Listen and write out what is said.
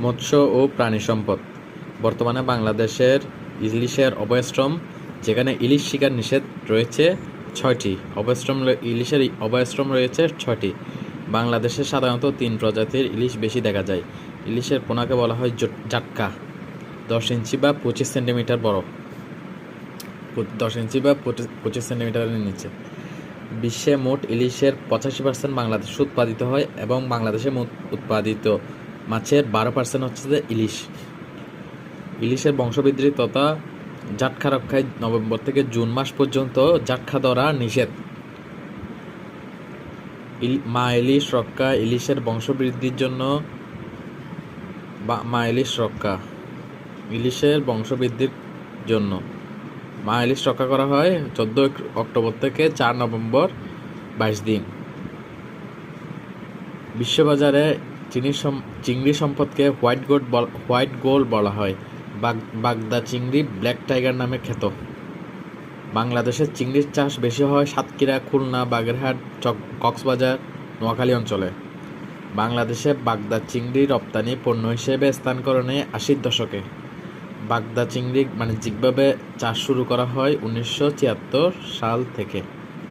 মৎস্য ও প্রাণী সম্পদ। বর্তমানে বাংলাদেশের ইলিশের অভয়াশ্রম, যেখানে ইলিশ শিকার নিষেধ, রয়েছে 6টি। ইলিশের অভয়াশ্রম রয়েছে 6টি। বাংলাদেশে সাধারণত 3 প্রজাতির ইলিশ বেশি দেখা যায়। ইলিশের পোনাকে বলা হয় জাটকা, 10 ইঞ্চি বা 25 সেন্টিমিটার বড়, 10 ইঞ্চি বা 25 সেন্টিমিটারের নিচে। বিশ্বে মোট ইলিশের 85% বাংলাদেশে উৎপাদিত হয় এবং বাংলাদেশে মোট উৎপাদিত মাছের 12% হচ্ছে যে ইলিশ। ইলিশের বংশবৃদ্ধি তথা জাটকা রক্ষায় নভেম্বর থেকে জুন মাস পর্যন্ত জাটকা ধরা নিষেধ। মা ইলিশ রক্ষা, ইলিশের বংশবৃদ্ধির জন্য মা ইলিশ রক্ষা, ইলিশের বংশবৃদ্ধির জন্য মা ইলিশ রক্ষা করা হয় 14 অক্টোবর থেকে 4 নভেম্বর, 22 দিন। বিশ্ববাজারে চিংড়ি সম্পদকে হোয়াইট গোল্ড বলা হয়। বাগদা চিংড়ি ব্ল্যাক টাইগার নামে খ্যাত। বাংলাদেশের চিংড়ির চাষ বেশি হয় সাতক্ষীরা, খুলনা, বাগেরহাট, কক্সবাজার, নোয়াখালী অঞ্চলে। বাংলাদেশে বাগদা চিংড়ি রপ্তানি পণ্য হিসেবে স্থান করে নেয় 80-র দশকে। বাগদা চিংড়ি বাণিজ্যিকভাবে চাষ শুরু করা হয় 1976 সাল থেকে।